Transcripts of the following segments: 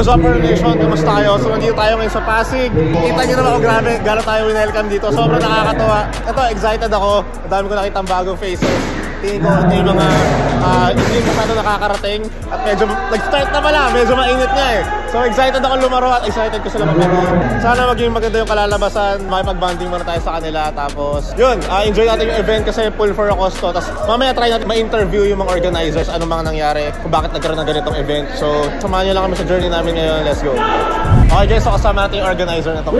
What's up, Nation? Kamusta kayo? So, nandito tayo ngayon sa Pasig. Kita nyo naman, grabe, gano'n tayo winelcome dito. Sobrang nakakatawa. Ito, excited ako. Ang dami ko nakita ang bagong faces. Tingin ko, ito yung mga hindi ko paano nakakarating. At medyo, nag-start na pala. Medyo mainit nga eh. So, excited ako lumaro at excited ko sila mag-video. Sana maging maganda yung kalalabasan. Makipag-bonding muna tayo sa kanila. Tapos, yun, enjoy natin yung event kasi full for Acosto. Tapos, mamaya try natin ma-interview yung mga organizers. Anong mga nangyari, kung bakit nagkaroon ng ganitong event. So, samahan nyo lang kami sa journey namin ngayon. Let's go. Okay guys, so kasama natin yung organizer na ito.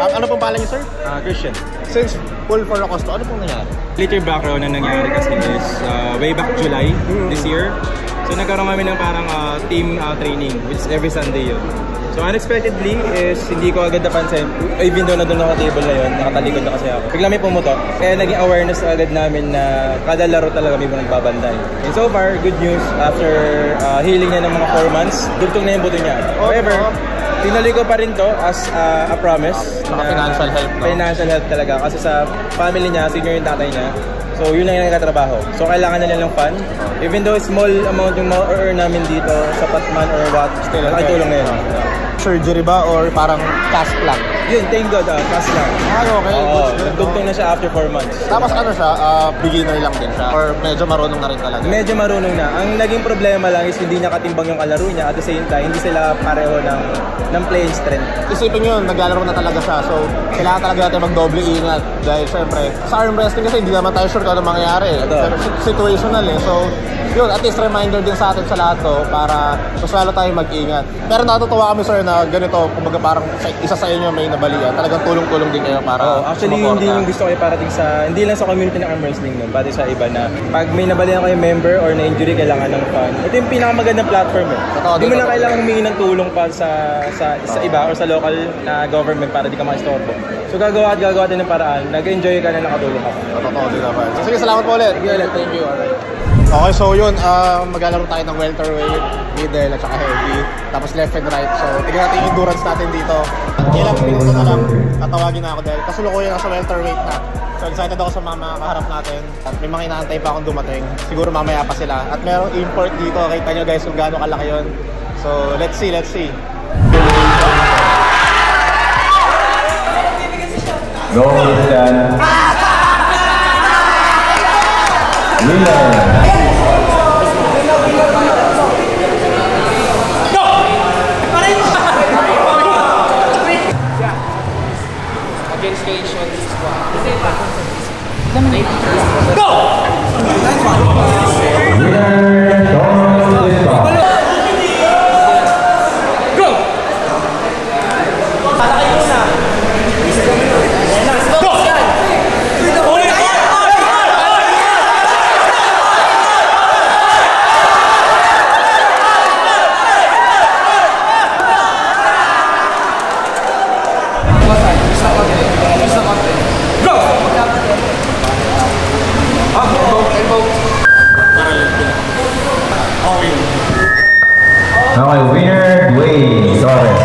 Ano pong pala niyo, sir? Christian. Since full for Acosto, ano pong nangyari? Little background na nangyari kasi is way back July this year. So nagkaroon kami ng parang team training, which is every Sunday yun. So unexpectedly is hindi ko agad napansin, even though na doon ako table na yun, nakatalikod na kasi ako. Bigla may pumutok, kaya naging awareness agad namin na kada laro talaga may nagbabantay. And so far, good news, after healing niya ng mga 4 months, dugtong na yung buto niya. However, tinuloy ko pa rin to as a promise. Financial help, no? Financial help talaga, kasi sa family niya, senior yung tatay niya. So yun lang yung nagkatrabaho. So kailangan na lang ng fund. Even though small amount yung ma-earn namin dito, sapat man or what, still nakitulong na yun. Surgery ba or parang cash lang? Yun, thank God, cash lang. Okay. Nagtugtong na siya after 4 months. Tapos ano siya, beginner lang din siya? Or medyo marunong na rin talaga? Medyo marunong na. Ang naging problema lang is hindi niya katimbang yung kalaro niya. At the same time, hindi sila pareho ng playing strength. Isipin nyo, naglalaro na talaga siya. So, kailangan talaga natin mag-doble ingat. Dahil syempre, sa arm wrestling kasi hindi naman tayo sure kung ano mangyayari. Pero situational eh. So, yun, at least reminder din sa atin sa lahat to para mas lalo tayo mag-ingat. Pero natutuwa kami, sir, na ganito, kumbaga parang isa sa inyo may nabalian. Talagang tulong-tulong din kayo para actually, sumuporta. hindi yung gusto ko parating sa, hindi lang sa community ng arm wrestling nun, pati sa iba na pag may nabalian kayo member or na-injury, kailangan ng fund. Ito yung pinakamagandang platform eh. Hindi mo lang kailangan humingi ng tulong pa sa iba or sa local na government para di ka makistorbo. So gagawa din ng paraan, nag-enjoy ka na nakatulong ka. Totoo din naman. So, sige, salamat po ulit. Thank you. Okay, so yun, maglalaro tayo ng welterweight, middle at saka heavy, tapos left and right. So tignan natin yung endurance natin dito. Ilang minuto na lang, tatawagin na ako dahil kasulukuyan na sa welterweight na. So excited ako sa mga kaharap natin. At may mga inaantay pa akong dumating. Siguro mamaya pa sila. At merong import dito, kita nyo guys kung gaano kalaki yun. So let's see. Go, Christian. Winner. Okay, winner, Dwayne Torres.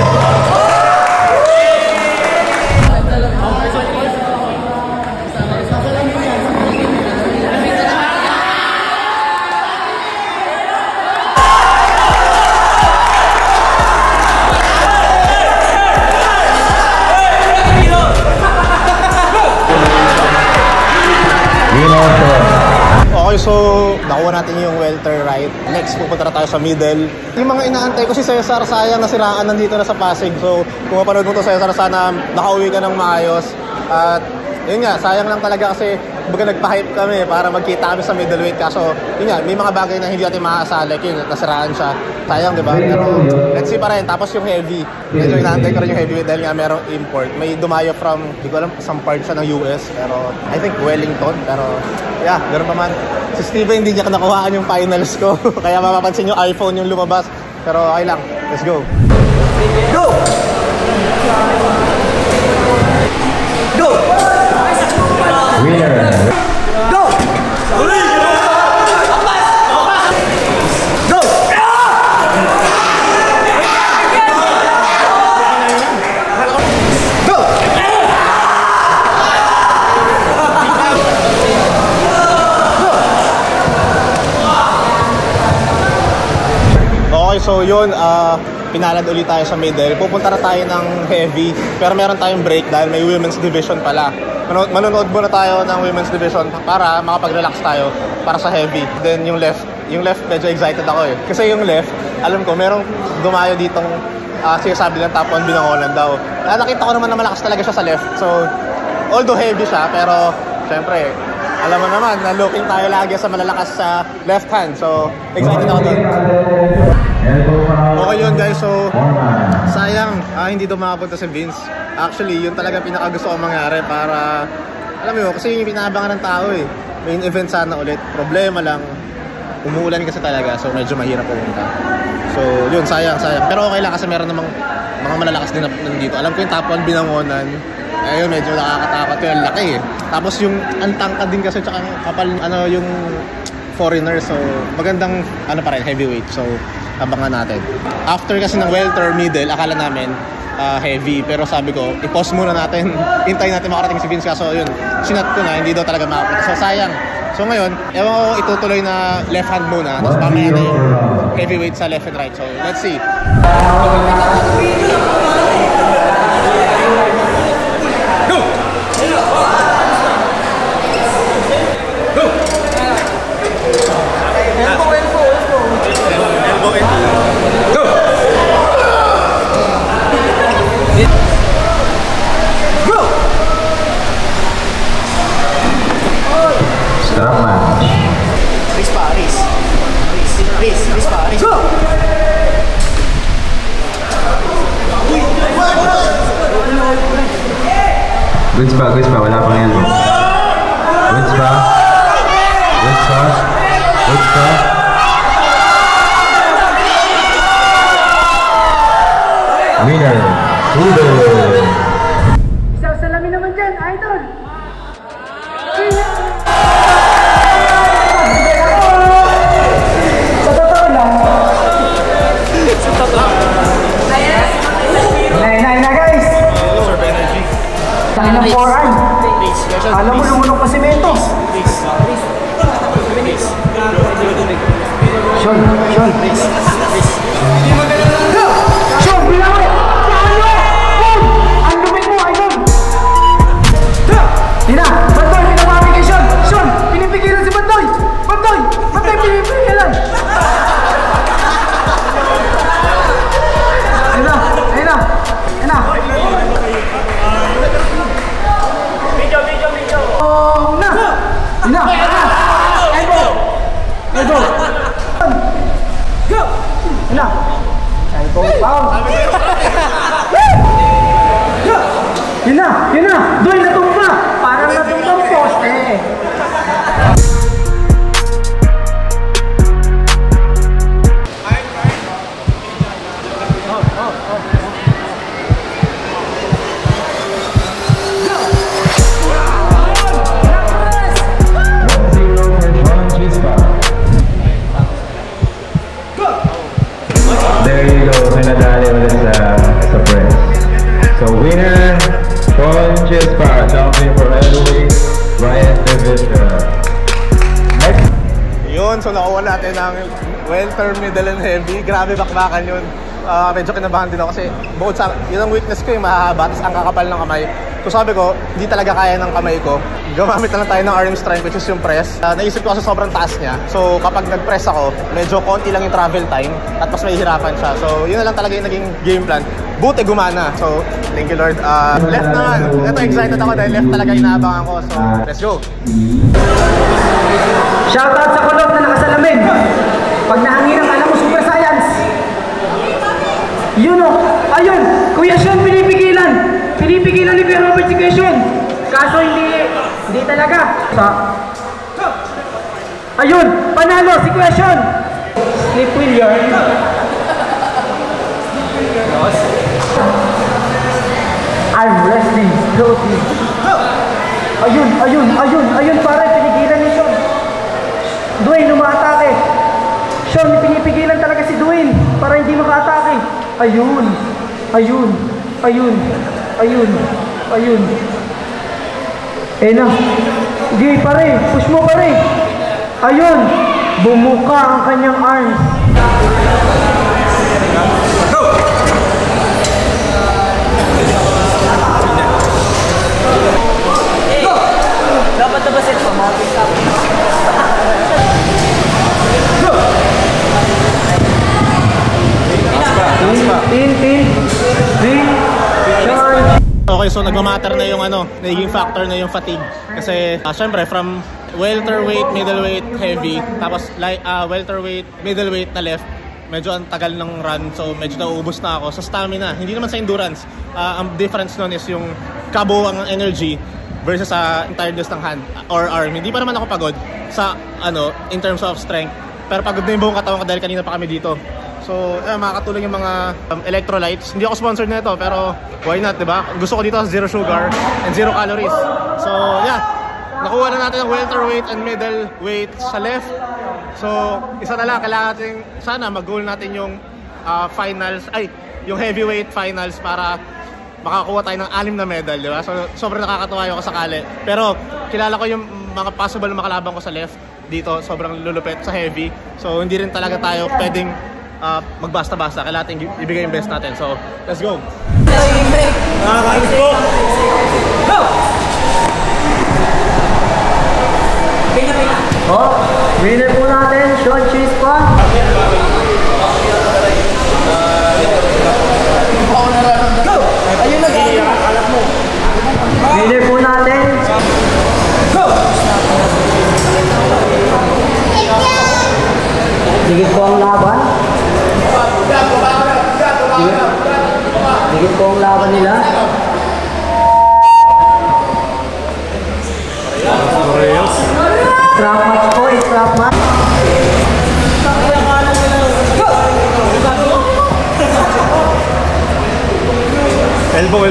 Okay, so nakuha natin yung welter right. Next, pupunta na tayo sa middle. Yung mga inaantay ko si Cesar, sayang nasiraan nandito na sa Pasig. So kung mapanood mo to, Cesar, sana nakauwi ka ng maayos. At yun nga, sayang lang talaga kasi baga nagpa-hype kami para magkita kami sa middleweight. Kaso yun nga, may mga bagay na hindi natin makakasali. Yun, nasiraan siya. Sayang, di ba? Pero let's see pa rin. Tapos yung heavy. Medyo inaantay ko rin yung heavyweight dahil nga merong import. May dumayo from, di ko alam, some part siya ng US. Pero I think Wellington. Pero yeah, ganoon pa man. Si Steven hindi niya nakuhaan yung finals ko. Kaya mapapansin yung iPhone yung lumabas. Pero okay lang. Let's go. Go! Go! Winner. Go! Go! Go! Okay, so yun, pinalad ulit tayo sa middle. Pupunta na tayo ng heavy, pero meron tayong break dahil may women's division pala. Manonood muna tayo ng women's division para makapag-relax tayo para sa heavy. Then yung left medyo excited ako eh. Kasi yung left, alam ko, merong dumayo ditong sinasabi ng top 1 binangonan daw. Nakita ko naman na malakas talaga siya sa left. So, although heavy siya, pero syempre, alam mo naman, na looking tayo lagi sa malalakas sa left hand. So, excited ako doon. Okay yun guys, so sayang hindi daw makapunta si Vince. Actually, yun talaga pinakagusto ko mangyari para, alam mo yun, kasi yung pinaabangan ng tao eh. Main event sana ulit. Problema lang, umuulan kasi talaga, so medyo mahirap pumunta. So, yun, sayang. Pero okay lang kasi meron namang mga malalakas din nandito. Alam ko yung top 1 binangonan. Ayun, medyo nakakatakot yun, laki eh. Tapos yung antangka din kasi, tsaka kapal, yung foreigner. So, magandang, pa rin, heavyweight. So, abangan natin. After kasi ng welter middle, akala namin heavy. Pero sabi ko, i-pause muna natin. Hintayin natin makarating si Vince. Kaso yun, sinat ko na, hindi daw talaga makapunta. So, sayang. So, ngayon, ewan ko, itutuloy na left hand muna. Tapos mamaya na yung heavyweight sa left and right. So, let's see. Goods pa, wala pang yan. Goods pa. Winner, Ruben. Isang salamin naman dyan, idol. Sa totoo lang. Na guys. Tayo ng 4-eye. Alam mo, lumunok pa semento. Sean, bilang mo! Ang lumit mo, idol! Tina, Bandoy, pinapami kay Sean! Sean, pinipigilan si Bandoy! Bandoy, pinipigilan! Ayun na! Oh, na! Ina! Elbow! Go! Ina! Elbow pound! Yun na! Doy, natumba! Parang natumbang poste! There you go, pinadali ulit sa press. So winner, Ponches Power, champion for heavyweight, Ryan David. Next. Yun, so nakuha natin ang welter, middle, and heavy. Grabe bakbakan yun. Medyo kinabahan din ako kasi bukod sa, yun ang weakness ko yung mahahaba, tapos ang kakapal ng kamay. So sabi ko, hindi talaga kaya ng kamay ko. Gumamit na lang tayo ng arm strength, which is yung press. Naisip ko kasi sobrang taas niya. So kapag nag-press ako, medyo konti lang yung travel time at mas mahihirapan siya. So yun na lang talaga yung naging game plan. Buti gumana. So thank you Lord. Left naman. Ito excited ako dahil left talaga inaabangan ko. So let's go. Shoutout sa kulog na nakasalamin. Pag nahangin ang alam mo, super science. Yun o. Ayun. Kuya Sean, pinipigilan ni Kuya Robert si Kuya Sean. Kaso hindi talaga. Ayun. Panalo si Kuya Sean. Slip wheel yarn. Arm wrestling. Floating. Ayun pare, pinigilan ni Sean. Dwayne, umaatake. Sean, pinipigilan talaga si Dwayne para hindi maka-atake. Ayun. Na. Hindi, pare. Push mo, pare. Ayun. Bumuka ang kanyang arms. Go! Okay, so nagmamatter na yung naging factor na yung fatigue. Kasi syempre from welterweight, middleweight, heavy, tapos welterweight, middleweight na left, medyo ang tagal ng run, so medyo nauubos na ako sa stamina. Hindi naman sa endurance. Ang difference nun is yung kabuuang energy versus sa tiredness ng hand or arm. Hindi pa naman ako pagod sa in terms of strength, pero pagod na yung buong katawan ko dahil kanina pa kami dito. So, makakatulong yung mga electrolytes. Hindi ako sponsored na ito, pero why not, diba? Gusto ko dito zero sugar and zero calories. So, yeah. Nakuha na natin ang welterweight and middleweight sa left. So, isa na lang. Kailangan natin, sana mag-goal natin yung finals, yung heavyweight finals para makakuha tayo ng 6 na medal, diba? So, sobrang nakakatuwa yung kasakali. Pero, kilala ko yung mga possible makalaban ko sa left dito. Sobrang lulupit sa heavy. So, hindi rin talaga tayo pwedeng magbasta-basta. Kailangan natin ibigay yung best natin. So, let's go! Let's go! Go! Oh, winner po natin, Sean Chispa. Go! Ayun na gano'n. Winner po natin. Go! Digit po ang laban. Digit po ang laban nila. Strap match po, strap match. Elbow.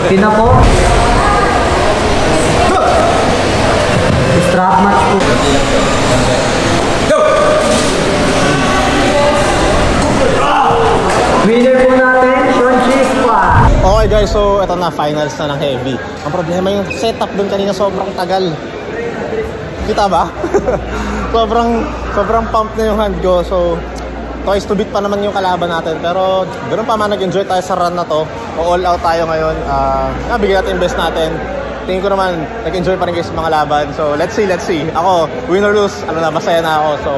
Pina po. Strap match po. Go! Winner po natin, Sean Chispa. Okay guys, so ito na, finals na ng heavy. Ang problema yung setup dun kanina sobrang tagal. Kita ba? sobrang pump na yung hand ko. So, twice to beat pa naman yung kalaban natin. Pero ganoon pa man, nag-enjoy tayo sa run na to. All out tayo ngayon. Bigyan natin yung best natin. Tingin ko naman, nag-enjoy pa rin kayo sa mga laban. So, let's see. Ako, win or lose, masaya na ako. So,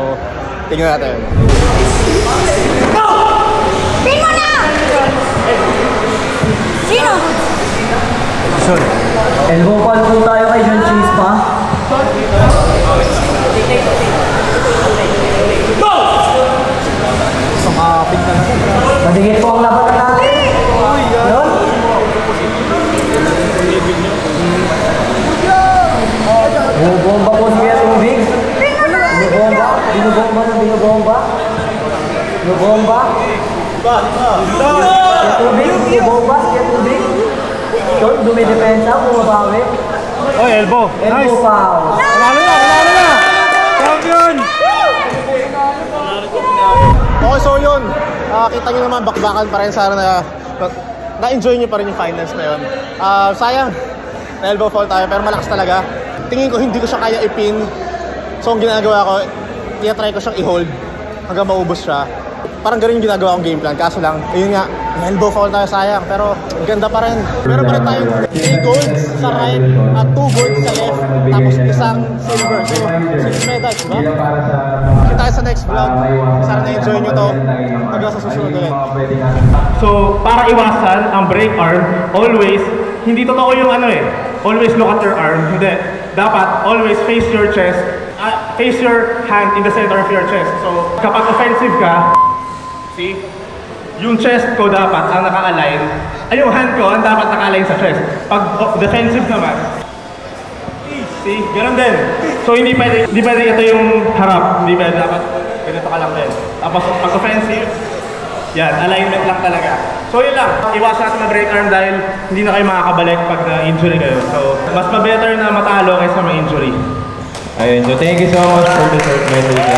tingnan natin. Go! Pin mo na! Sino? Sure. Elbow call po tayo kay Sean Chispa. Go! Sumakapit ka na. Madigit po ang laban natin. Yun. Binubomba po siya tubig. Binubomba. Siya tubig. Siya tubig. Yun, dumidepensa, bumabawi. Oh, elbow. Elbow foul. Panalo na! Champion! Okay, so yun. Kita nyo naman, bakbakan pa rin. Sana na-enjoy nyo pa rin yung finals na yun. Sayang, na-elbow foul tayo, pero malakas talaga. Tingin ko hindi ko siya kaya ipin. So, ang ginagawa ko, i-try ko siyang i-hold hanggang maubos siya. Parang ganun yung ginagawa kong game plan. Kaso lang, ayun nga, elbow foul tayo, sayang. Pero ganda pa rin. Meron pa rin tayong 3 golds sa right at 2 golds sa left. Tapos isang silver. So, 6 medals, diba? Kita tayo sa next vlog. Sana na-enjoy nyo to. Hanggang sa susunod ulit. So, para iwasan ang break arm, always, hindi totoo yung always look at your arm. Hindi. Dapat, always face your chest. Face your hand in the center of your chest. So, kapag offensive ka, see? Yung chest ko dapat ang naka-align. Yung hand ko ang dapat naka-align sa chest. Pag defensive naman, see? Ganun din. So, hindi pwede ito yung harap. Hindi pwede, dapat ganito ka lang din. Tapos, pag offensive, yan, alignment lang talaga. So, yun lang. Iwasan natin na break arm dahil hindi na kayo makakabalik pag na-injury kayo. So, mas ma-better na matalo kaysa ma-injury. Ayun, so thank you so much for the short message.